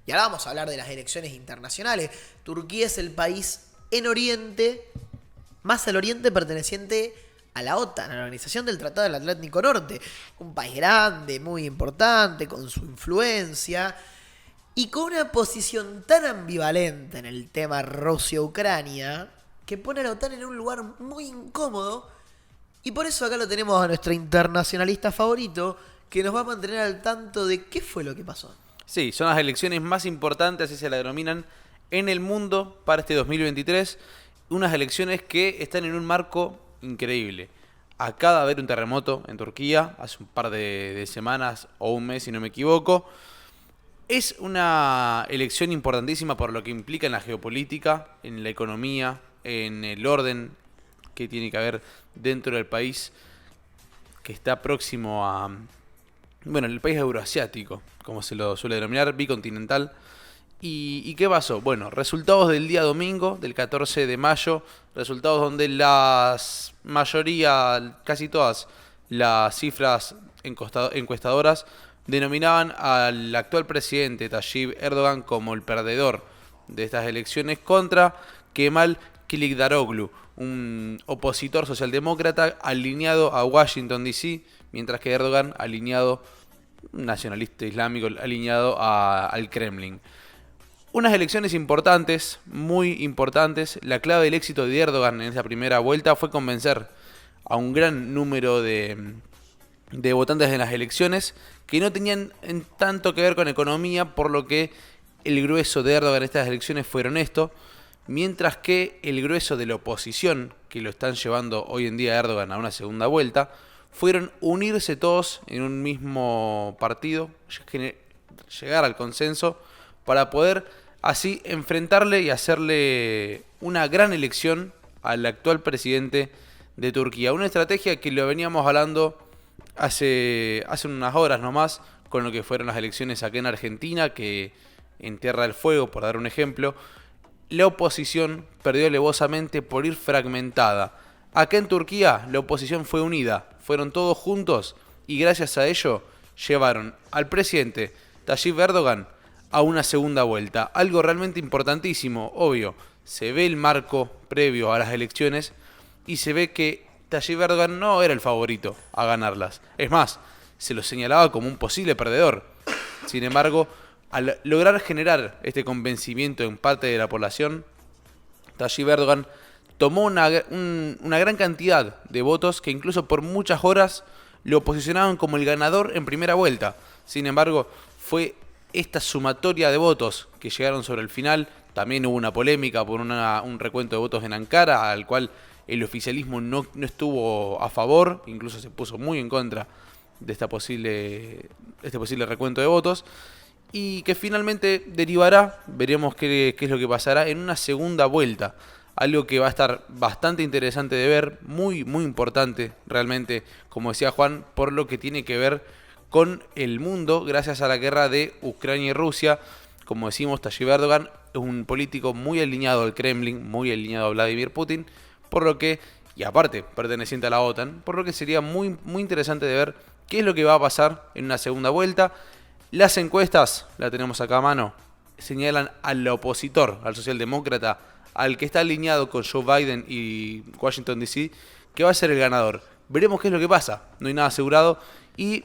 Y ahora vamos a hablar de las elecciones internacionales. Turquía es el país en Oriente, más al Oriente perteneciente a la OTAN, a la Organización del Tratado del Atlántico Norte. Un país grande, muy importante, con su influencia y con una posición tan ambivalente en el tema Rusia-Ucrania que pone a la OTAN en un lugar muy incómodo. Y por eso acá lo tenemos a nuestro internacionalista favorito, que nos va a mantener al tanto de qué fue lo que pasó. Sí, son las elecciones más importantes, así se la denominan, en el mundo para este 2023. Unas elecciones que están en un marco increíble. Acaba de haber un terremoto en Turquía, hace un par de semanas o un mes, si no me equivoco. Es una elección importantísima por lo que implica en la geopolítica, en la economía, en el orden que tiene que haber dentro del país que está próximo a... Bueno, el país euroasiático, como se lo suele denominar, bicontinental. ¿Y qué pasó? Bueno, resultados del día domingo, del 14 de mayo, resultados donde las mayoría, casi todas las cifras encuestadoras denominaban al actual presidente Tayyip Erdogan como el perdedor de estas elecciones contra Kemal Kılıçdaroğlu, un opositor socialdemócrata alineado a Washington DC, mientras que Erdogan alineado, nacionalista islámico, alineado al Kremlin. Unas elecciones importantes, muy importantes. La clave del éxito de Erdogan en esa primera vuelta fue convencer a un gran número de votantes en las elecciones que no tenían en tanto que ver con economía, por lo que el grueso de Erdogan en estas elecciones fueron esto, mientras que el grueso de la oposición, que lo están llevando hoy en día a Erdogan a una segunda vuelta, fueron unirse todos en un mismo partido, llegar al consenso para poder así enfrentarle y hacerle una gran elección al actual presidente de Turquía. Una estrategia que lo veníamos hablando hace unas horas nomás, con lo que fueron las elecciones acá en Argentina, que en Tierra del Fuego, por dar un ejemplo, la oposición perdió alevosamente por ir fragmentada. Acá en Turquía la oposición fue unida, fueron todos juntos y gracias a ello llevaron al presidente Tayyip Erdogan a una segunda vuelta. Algo realmente importantísimo, obvio. Se ve el marco previo a las elecciones y se ve que Tayyip Erdogan no era el favorito a ganarlas. Es más, se lo señalaba como un posible perdedor. Sin embargo, al lograr generar este convencimiento en parte de la población, Tayyip Erdogan tomó una gran cantidad de votos que incluso por muchas horas lo posicionaban como el ganador en primera vuelta. Sin embargo, fue esta sumatoria de votos que llegaron sobre el final. También hubo una polémica por un recuento de votos en Ankara, al cual el oficialismo no estuvo a favor, incluso se puso muy en contra de este posible recuento de votos, y que finalmente derivará, veremos qué es lo que pasará en una segunda vuelta. Algo que va a estar bastante interesante de ver, muy, muy importante realmente, como decía Juan, por lo que tiene que ver con el mundo gracias a la guerra de Ucrania y Rusia. Como decimos, Tayyip Erdogan es un político muy alineado al Kremlin, muy alineado a Vladimir Putin, por lo que, y aparte perteneciente a la OTAN, por lo que sería muy, muy interesante de ver qué es lo que va a pasar en una segunda vuelta. Las encuestas, la tenemos acá a mano, señalan al opositor, al socialdemócrata, al que está alineado con Joe Biden y Washington DC, que va a ser el ganador. Veremos qué es lo que pasa, no hay nada asegurado y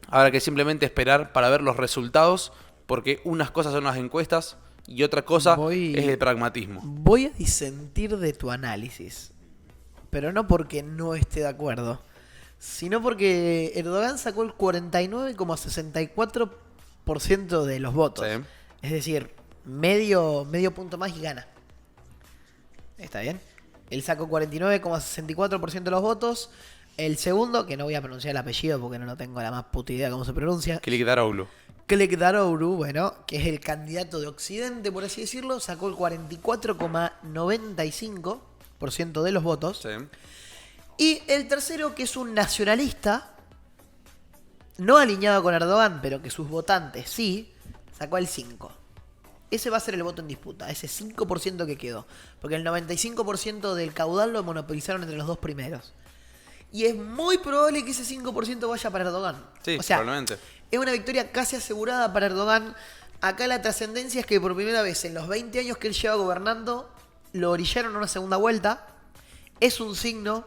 habrá que simplemente esperar para ver los resultados, porque unas cosas son las encuestas y otra cosa es el pragmatismo. Voy a disentir de tu análisis, pero no porque no esté de acuerdo, sino porque Erdogan sacó el 49,64% de los votos. Sí. Es decir, medio punto más y gana. ¿Está bien? Él sacó 49,64% de los votos. El segundo, que no voy a pronunciar el apellido porque no tengo la más puta idea cómo se pronuncia. Kılıçdaroğlu. Kılıçdaroğlu, bueno, que es el candidato de Occidente, por así decirlo, sacó el 44,95% de los votos. Sí. Y el tercero, que es un nacionalista, no alineado con Erdogan, pero que sus votantes sí, sacó el 5%. Ese va a ser el voto en disputa, ese 5% que quedó. Porque el 95% del caudal lo monopolizaron entre los dos primeros. Y es muy probable que ese 5% vaya para Erdogan. Sí, o sea, probablemente. es una victoria casi asegurada para Erdogan Acá la trascendencia es que por primera vez en los 20 años que él lleva gobernando, lo orillaron a una segunda vuelta. Es un signo,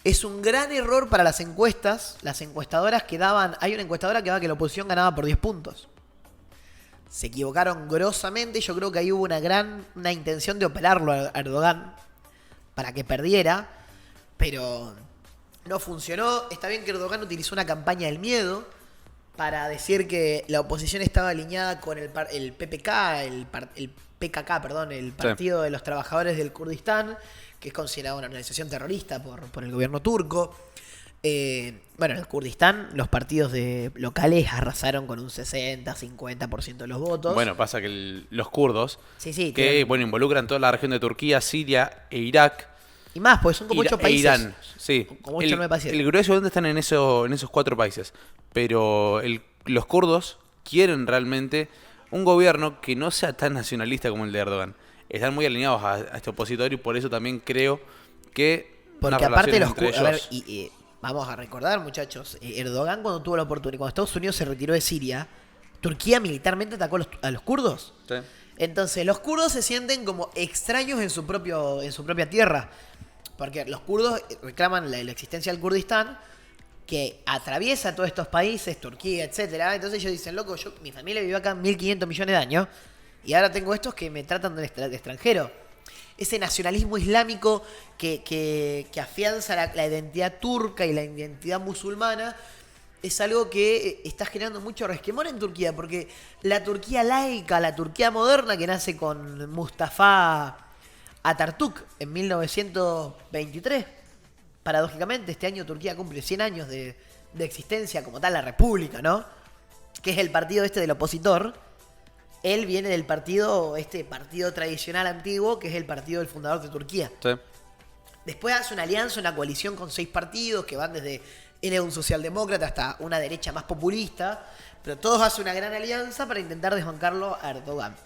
es un gran error para las encuestas. Las encuestadoras que daban, hay una encuestadora que daba que la oposición ganaba por 10 puntos. Se equivocaron grosamente. Yo creo que ahí hubo una intención de operarlo a Erdogan para que perdiera, pero no funcionó. Está bien que Erdogan utilizó una campaña del miedo para decir que la oposición estaba alineada con el PPK, el PKK, perdón, el Partido de los Trabajadores del Kurdistán, que es considerado una organización terrorista por el gobierno turco. Bueno, en el Kurdistán los partidos locales arrasaron con un 60-50% de los votos. Bueno, pasa que los kurdos, que bueno, involucran toda la región de Turquía, Siria e Irak. Y más, porque son como 8 países. Irán, sí. Como 8 o 9 países. El grueso donde están en esos 4 países. Pero los kurdos quieren realmente un gobierno que no sea tan nacionalista como el de Erdogan. Están muy alineados a este opositor y por eso también creo que... Porque aparte los kurdos... A ver, vamos a recordar, muchachos, Erdogan cuando tuvo la oportunidad, cuando Estados Unidos se retiró de Siria, Turquía militarmente atacó a los kurdos. Sí. Entonces los kurdos se sienten como extraños en su propia tierra. Porque los kurdos reclaman la existencia del Kurdistán, que atraviesa todos estos países, Turquía, etcétera. Entonces ellos dicen, loco, mi familia vivió acá 1.500 millones de años y ahora tengo estos que me tratan de extranjero. Ese nacionalismo islámico que afianza la identidad turca y la identidad musulmana es algo que está generando mucho resquemor en Turquía, porque la Turquía laica, la Turquía moderna que nace con Mustafa Atatürk en 1923, paradójicamente este año Turquía cumple 100 años de existencia como tal, la república, ¿no? Que es el partido del opositor. Él viene del partido tradicional antiguo, que es el partido del fundador de Turquía. Sí. Después hace una alianza, una coalición con 6 partidos que van desde... Él es un socialdemócrata hasta una derecha más populista, pero todos hacen una gran alianza para intentar desbancarlo a Erdogan.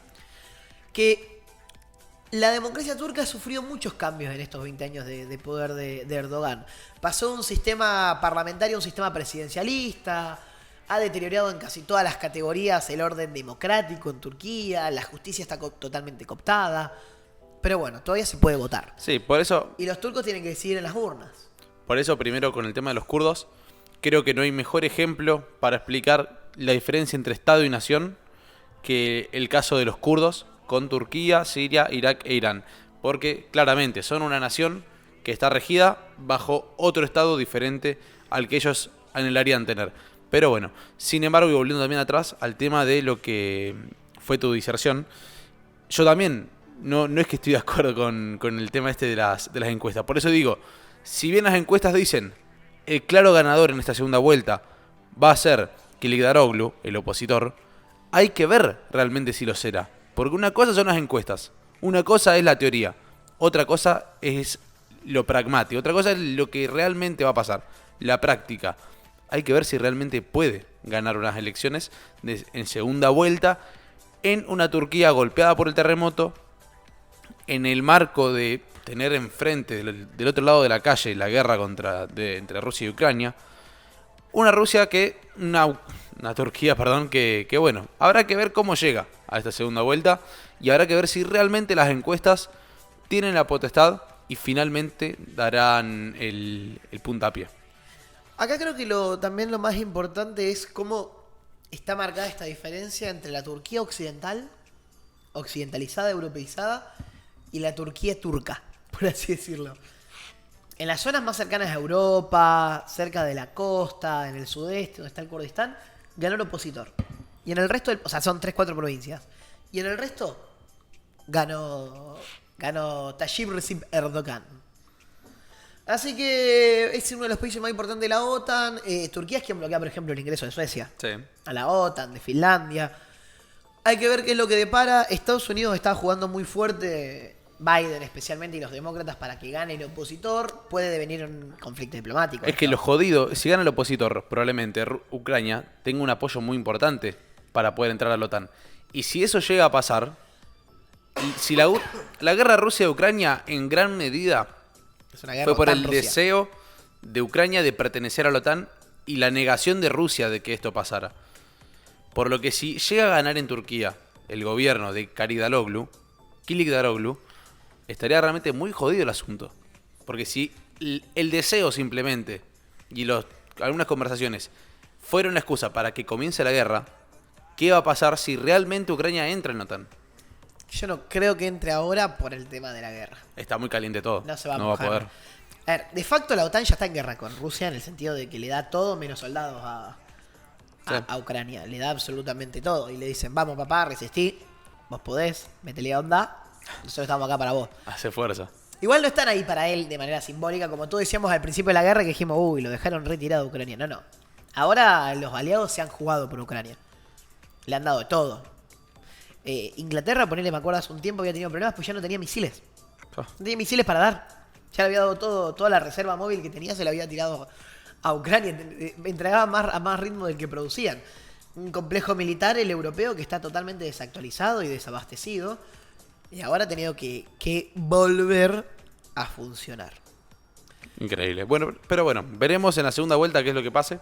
Que la democracia turca ha sufrido muchos cambios en estos 20 años de poder de Erdogan. Pasó de un sistema parlamentario a un sistema presidencialista, ha deteriorado en casi todas las categorías el orden democrático en Turquía, la justicia está totalmente cooptada, pero bueno, todavía se puede votar. Sí, por eso... Y los turcos tienen que decidir en las urnas. Por eso, primero, con el tema de los kurdos, creo que no hay mejor ejemplo para explicar la diferencia entre Estado y nación que el caso de los kurdos con Turquía, Siria, Irak e Irán. Porque, claramente, son una nación que está regida bajo otro Estado diferente al que ellos anhelarían tener. Pero bueno, sin embargo, y volviendo también atrás al tema de lo que fue tu diserción, yo también no es que estoy de acuerdo con el tema de las encuestas. Por eso digo, si bien las encuestas dicen el claro ganador en esta segunda vuelta va a ser Kılıçdaroğlu, el opositor, hay que ver realmente si lo será. Porque una cosa son las encuestas, una cosa es la teoría, otra cosa es lo pragmático, otra cosa es lo que realmente va a pasar, la práctica. Hay que ver si realmente puede ganar unas elecciones en segunda vuelta en una Turquía golpeada por el terremoto, en el marco de tener enfrente, del otro lado de la calle, la guerra entre Rusia y Ucrania. Una Rusia una Turquía, perdón, que bueno, habrá que ver cómo llega a esta segunda vuelta y habrá que ver si realmente las encuestas tienen la potestad y finalmente darán el puntapié. Acá creo que también lo más importante es cómo está marcada esta diferencia entre la Turquía occidentalizada, europeizada, y la Turquía turca, por así decirlo. En las zonas más cercanas a Europa, cerca de la costa, en el sudeste, donde está el Kurdistán, ganó el opositor. Y en el resto, son 3-4 provincias. Y en el resto, ganó Tayyip Recep Erdogan. Así que es uno de los países más importantes de la OTAN. Turquía es quien bloquea, por ejemplo, el ingreso de Suecia a la OTAN, de Finlandia. Hay que ver qué es lo que depara. Estados Unidos está jugando muy fuerte, Biden especialmente, y los demócratas, para que gane el opositor. Puede devenir un conflicto diplomático. Es que lo jodido, si gana el opositor, probablemente Ucrania tenga un apoyo muy importante para poder entrar a la OTAN. Y si eso llega a pasar, si la guerra Rusia-Ucrania en gran medida fue por el deseo de Ucrania de pertenecer a la OTAN y la negación de Rusia de que esto pasara. Por lo que si llega a ganar en Turquía el gobierno de Kilicdaroglu, estaría realmente muy jodido el asunto. Porque si el deseo simplemente y algunas conversaciones fueron la excusa para que comience la guerra, ¿qué va a pasar si realmente Ucrania entra en la OTAN? Yo no creo que entre ahora por el tema de la guerra. Está muy caliente todo. No se va a No va a mojar. poder. A ver, de facto la OTAN ya está en guerra con Rusia en el sentido de que le da todo menos soldados Sí. a Ucrania. Le da absolutamente todo. Y le dicen, vamos papá, resistí, vos podés, metele onda, nosotros estamos acá para vos. Hace fuerza. Igual no están ahí para él de manera simbólica, como todos decíamos al principio de la guerra, que dijimos, uy, lo dejaron retirado de Ucrania. No. Ahora los aliados se han jugado por Ucrania. Le han dado de todo. Inglaterra, ponele, me acuerdo, hace un tiempo había tenido problemas, pues ya no tenía misiles. Ah, No tenía misiles para dar. Ya le había dado toda la reserva móvil que tenía, se la había tirado a Ucrania. Entregaba a más ritmo del que producían. Un complejo militar, el europeo, que está totalmente desactualizado y desabastecido. Y ahora ha tenido que volver a funcionar. Increíble. Bueno, pero bueno, veremos en la segunda vuelta qué es lo que pase.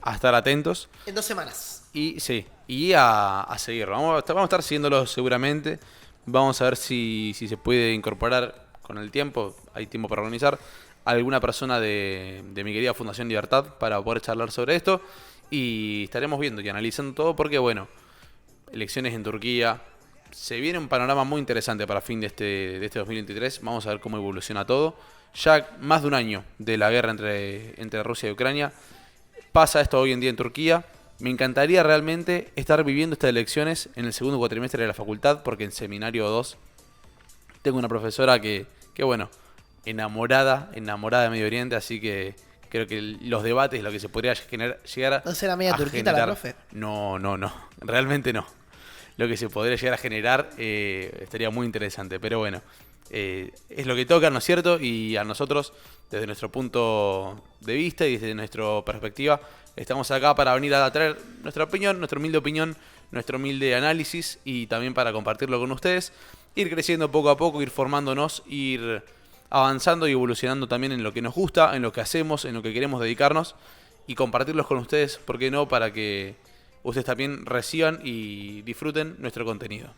A estar atentos. En 2 semanas. Y sí, y a seguir. Vamos a estar siguiéndolo seguramente. Vamos a ver si se puede incorporar con el tiempo. Hay tiempo para organizar. Alguna persona de mi querida Fundación Libertad para poder charlar sobre esto. Y estaremos viendo y analizando todo porque, bueno, elecciones en Turquía. Se viene un panorama muy interesante para fin de este 2023. Vamos a ver cómo evoluciona todo. Ya más de un año de la guerra entre Rusia y Ucrania. Pasa esto hoy en día en Turquía. Me encantaría realmente estar viviendo estas elecciones en el segundo cuatrimestre de la facultad, porque en seminario 2 tengo una profesora que bueno, enamorada de Medio Oriente, así que creo que los debates, lo que se podría llegar ¿No será media a turquita la generar... profe? No, realmente no. Lo que se podría llegar a generar estaría muy interesante, pero bueno, es lo que toca, ¿no es cierto? Y a nosotros, desde nuestro punto de vista y desde nuestra perspectiva, estamos acá para venir a traer nuestra opinión, nuestro humilde análisis y también para compartirlo con ustedes, ir creciendo poco a poco, ir formándonos, ir avanzando y evolucionando también en lo que nos gusta, en lo que hacemos, en lo que queremos dedicarnos y compartirlos con ustedes, ¿por qué no? Para que ustedes también reciban y disfruten nuestro contenido.